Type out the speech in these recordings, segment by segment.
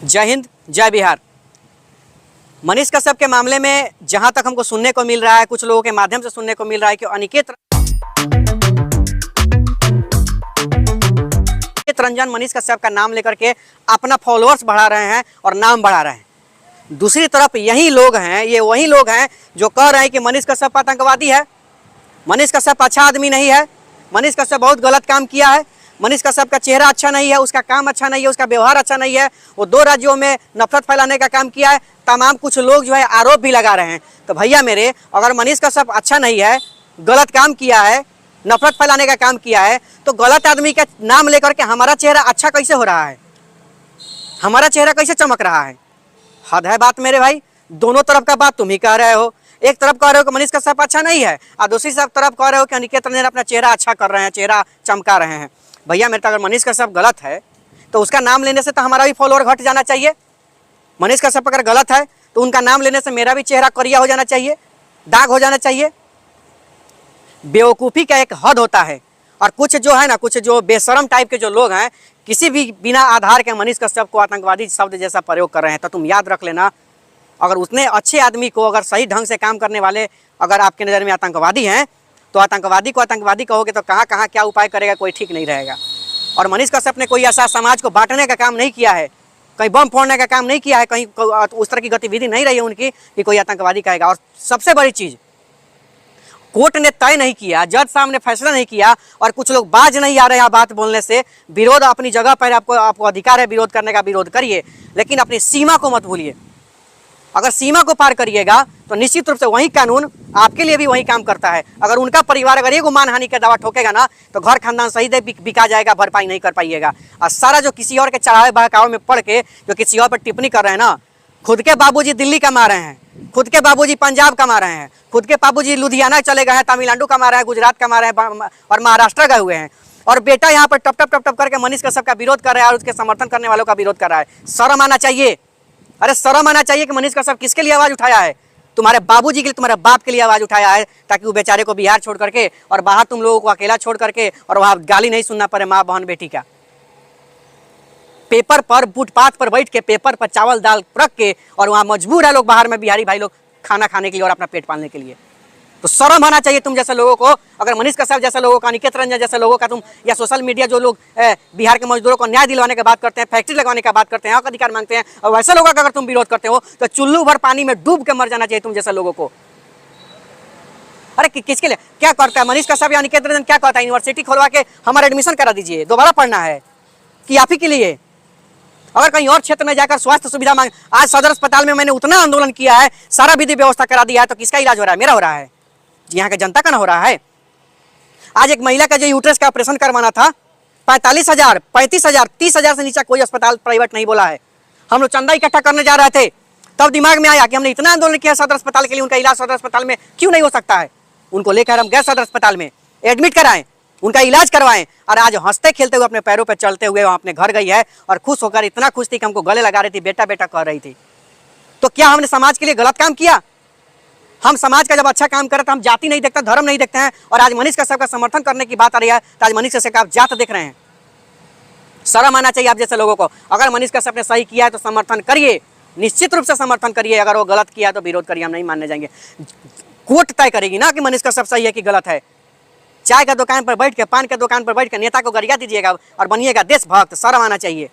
जय हिंद, जय बिहार। मनीष कश्यप के मामले में जहां तक हमको सुनने को मिल रहा है, कुछ लोगों के माध्यम से सुनने को मिल रहा है कि अनिकेत रंजन मनीष कश्यप का नाम लेकर के अपना फॉलोअर्स बढ़ा रहे हैं और नाम बढ़ा रहे हैं। दूसरी तरफ यही लोग हैं, ये वही लोग हैं जो कह रहे हैं कि मनीष कश्यप आतंकवादी है, मनीष कश्यप अच्छा आदमी नहीं है, मनीष कश्यप बहुत गलत काम किया है, मनीष कश्यप का चेहरा अच्छा नहीं है, उसका काम अच्छा नहीं है, उसका व्यवहार अच्छा नहीं है, वो 2 राज्यों में नफरत फैलाने का काम किया है। तमाम कुछ लोग जो है आरोप भी लगा रहे हैं। तो भैया मेरे, अगर मनीष कश्यप अच्छा नहीं है, गलत काम किया है, नफरत फैलाने का काम किया है, तो गलत आदमी का नाम लेकर के हमारा चेहरा अच्छा कैसे हो रहा है, हमारा चेहरा कैसे चमक रहा है? हद है बात मेरे भाई। दोनों तरफ का बात तुम ही कह रहे हो। एक तरफ कह रहे हो कि मनीष कश्यप अच्छा नहीं है और दूसरी तरफ कह रहे हो कि अनिकेत रंजन अपना चेहरा अच्छा कर रहे हैं, चेहरा चमका रहे हैं। भैया मेरे, तो अगर मनीष कश्यप गलत है तो उसका नाम लेने से तो हमारा भी फॉलोअर घट जाना चाहिए। मनीष कश्यप अगर गलत है तो उनका नाम लेने से मेरा भी चेहरा करिया हो जाना चाहिए, दाग हो जाना चाहिए। बेवकूफ़ी का एक हद होता है। और कुछ जो है ना, कुछ जो बेशरम टाइप के जो लोग हैं, किसी भी बिना आधार के मनीष कश्यप को आतंकवादी शब्द जैसा प्रयोग कर रहे हैं। तो तुम याद रख लेना, अगर उतने अच्छे आदमी को, अगर सही ढंग से काम करने वाले अगर आपके नज़र में आतंकवादी हैं, तो आतंकवादी को आतंकवादी कहोगे तो कहाँ कहाँ क्या उपाय करेगा, कोई ठीक नहीं रहेगा। और मनीष कश्यप ने कोई ऐसा समाज को बांटने का काम नहीं किया है, कहीं बम फोड़ने का काम नहीं किया है, कहीं उस तरह की गतिविधि नहीं रही है उनकी कि कोई आतंकवादी कहेगा। और सबसे बड़ी चीज़, कोर्ट ने तय नहीं किया, जज साहब ने फैसला नहीं किया और कुछ लोग बाज नहीं आ रहे हैं बात बोलने से। विरोध अपनी जगह पर, आपको अधिकार है विरोध करने का, विरोध करिए, लेकिन अपनी सीमा को मत भूलिए। अगर सीमा को पार करिएगा तो निश्चित रूप से वही कानून आपके लिए भी वही काम करता है। अगर उनका परिवार अगर एगो मानहानि का दावा ठोकेगा ना, तो घर खानदान सही दे बिका जाएगा, भरपाई नहीं कर पाइएगा। और सारा जो किसी और के चढ़ावे बहकावे में पड़ के जो किसी और पर टिप्पणी कर रहे हैं ना, खुद के बाबूजी दिल्ली कमा रहे हैं, खुद के बाबूजी पंजाब कमा रहे हैं, खुद के बाबूजी लुधियाना चले गए हैं, तमिलनाडु कमा रहे हैं, गुजरात कमा रहे हैं और महाराष्ट्र गए हुए हैं, और बेटा यहाँ पर टप टप करके मनीष कश्यप का विरोध कर रहा है और उसके समर्थन करने वालों का विरोध कर रहा है। शर्म आना चाहिए। अरे शर्म आना चाहिए कि मनीष कश्यप किसके लिए आवाज़ उठाया है? तुम्हारे बाबूजी के लिए, तुम्हारे बाप के लिए आवाज़ उठाया है, ताकि वो बेचारे को बिहार छोड़ करके और बाहर तुम लोगों को अकेला छोड़ करके और वहाँ गाली नहीं सुनना पड़े माँ बहन बेटी का। पेपर पर, फुटपाथ पर बैठ के पेपर पर चावल दाल रख के, और वहाँ मजबूर है लोग बाहर में, बिहारी भाई लोग खाना खाने के लिए और अपना पेट पालने के लिए। तो शर्म आना चाहिए तुम जैसे लोगों को। अगर मनीष कश्यप जैसे लोगों का, अनिकेत रंजन जैसे लोगों का तुम, या सोशल मीडिया जो लोग बिहार के मजदूरों को न्याय दिलवाने की बात करते हैं, फैक्ट्री लगवाने की बात करते हैं, हक अधिकार मांगते हैं, और वैसे लोगों का अगर तुम विरोध करते हो तो चुल्लू भर पानी में डूब के मर जाना चाहिए तुम जैसे लोगों को। अरे किसके लिए क्या करता है मनीष कश्यप या अनिकेत रंजन? क्या कहता है, यूनिवर्सिटी खोलवा के हमारा एडमिशन करा दीजिए, दोबारा पढ़ना है कि आप ही के लिए? अगर कहीं और क्षेत्र में जाकर स्वास्थ्य सुविधा मांग, आज सदर अस्पताल में मैंने उतना आंदोलन किया है, सारा विधि व्यवस्था करा दिया है, तो किसका इलाज हो रहा है? मेरा हो रहा है, यहाँ के जनता का ना हो रहा है। आज एक महिला का जो यूट्रस का ऑपरेशन करवाना था, 45,000, 35,000, 30,000 से नीचे कोई अस्पताल प्राइवेट नहीं बोला है। हम लोग चंदा इकट्ठा करने जा रहे थे, तब दिमाग में आया कि हमने इतना आंदोलन किया सदर अस्पताल के लिए, उनका इलाज सदर अस्पताल में क्यों नहीं हो सकता है? उनको लेकर हम गए सदर अस्पताल में, एडमिट कराएं, उनका इलाज करवाएं, और आज हंसते खेलते हुए अपने पैरों पर चलते हुए वहाँ अपने घर गई है और खुश होकर, इतना खुश थी कि हमको गले लगा रही थी, बेटा बेटा कह रही थी। तो क्या हमने समाज के लिए गलत काम किया? हम समाज का जब अच्छा काम करें तो हम जाति नहीं देखते, धर्म नहीं देखते हैं, और आज मनीष कश्यप का समर्थन करने की बात आ रही है तो आज मनीष कश्यप का आप जात देख रहे हैं। शर्म आना चाहिए आप जैसे लोगों को। अगर मनीष कश्यप ने सही किया है तो समर्थन करिए, निश्चित रूप से समर्थन करिए। अगर वो गलत किया तो विरोध करिए, हम नहीं मानने जाएंगे। कोर्ट तय करेगी ना कि मनीष कश्यप सही है कि गलत है। चाय का दुकान पर बैठ के, पान के दुकान पर बैठ के नेता को गरिया दीजिएगा और बनिएगा देशभक्त। शर्म आना चाहिए।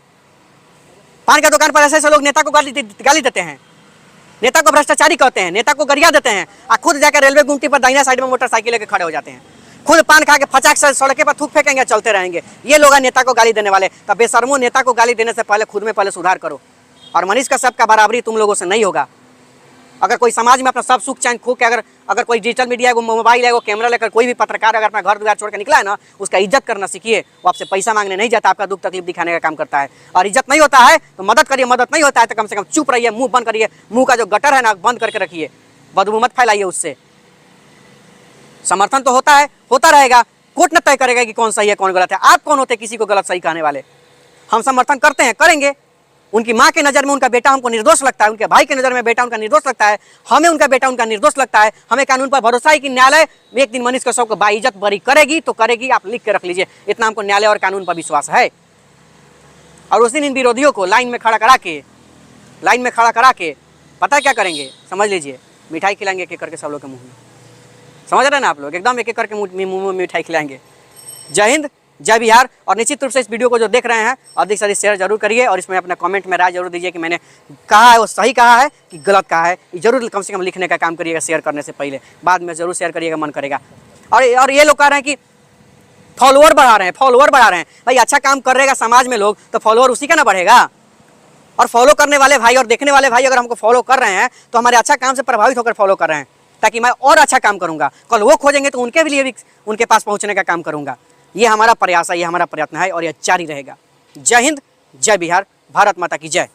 पान के दुकान पर ऐसे ऐसे लोग नेता को गाली देते हैं, नेता को भ्रष्टाचारी कहते हैं, नेता को गरिया देते हैं, और खुद जाकर रेलवे गुमटी पर दाहिना साइड में मोटरसाइकिल लेकर खड़े हो जाते हैं, खुद पान खा के फचाक से सड़के पर थूक फेंकेंगे, चलते रहेंगे। ये लोग नेता को गाली देने वाले। तो बेशर्मो, नेता को गाली देने से पहले खुद में पहले सुधार करो। और मनीष कश्यप का बराबरी तुम लोगों से नहीं होगा। अगर कोई समाज में अपना सब सुख चैन खो के, अगर कोई डिजिटल मीडिया है, मोबाइल है, वो कैमरा लेकर कोई भी पत्रकार अगर अपना घर द्वार छोड़ के निकला है ना, उसका इज्जत करना सीखिए। वो आपसे पैसा मांगने नहीं जाता, आपका दुख तकलीफ दिखाने का काम करता है। और इज्जत नहीं होता है तो मदद करिए, मदद नहीं होता है तो कम से कम चुप रहिए, मुंह बंद करिए, मुंह का जो गटर है ना बंद करके रखिए, बदबू मत फैलाइए उससे। समर्थन तो होता है, होता रहेगा, कोर्ट न तय करेगा कि कौन सही है कौन गलत है। आप कौन होते किसी को गलत सही कहने वाले? हम समर्थन करते हैं, करेंगे। उनकी माँ के नज़र में उनका बेटा हमको निर्दोष लगता है, उनके भाई के नज़र में बेटा उनका निर्दोष लगता है, हमें उनका बेटा उनका निर्दोष लगता है। हमें कानून पर भरोसा है कि न्यायालय एक दिन मनीष कश्यप को बाइज्जत बरी करेगी तो करेगी। आप लिख के रख लीजिए, इतना हमको न्यायालय और कानून पर विश्वास है। और उस दिन इन विरोधियों को लाइन में खड़ा करा के लाइन में खड़ा करा के पता क्या करेंगे, समझ लीजिए, मिठाई खिलाएंगे एक एक करके सब लोग के मुंह में। समझ रहे हैं ना आप लोग, एकदम एक एक करके मुंह में मिठाई खिलाएंगे। जय हिंद, जय बिहार। और निश्चित रूप से इस वीडियो को जो देख रहे हैं अधिक से अधिक शेयर जरूर करिए और इसमें अपना कमेंट में राय जरूर दीजिए कि मैंने कहा है वो सही कहा है कि गलत कहा है। जरूर कम से कम लिखने का काम करिएगा शेयर करने से पहले, बाद में जरूर शेयर करिएगा, मन करेगा। और ये लोग कह रहे हैं कि फॉलोअर बढ़ा रहे हैं, फॉलोअर बढ़ा रहे हैं। भाई अच्छा काम कर रहेगा समाज में लोग तो फॉलोअर उसी का ना बढ़ेगा। और फॉलो करने वाले भाई और देखने वाले भाई अगर हमको फॉलो कर रहे हैं तो हमारे अच्छा काम से प्रभावित होकर फॉलो कर रहे हैं, ताकि मैं और अच्छा काम करूंगा। कल वो खोजेंगे तो उनके लिए भी उनके पास पहुंचने का काम करूंगा। ये हमारा प्रयास है, ये हमारा प्रयत्न है और यह जारी रहेगा। जय हिंद, जय बिहार, भारत माता की जय।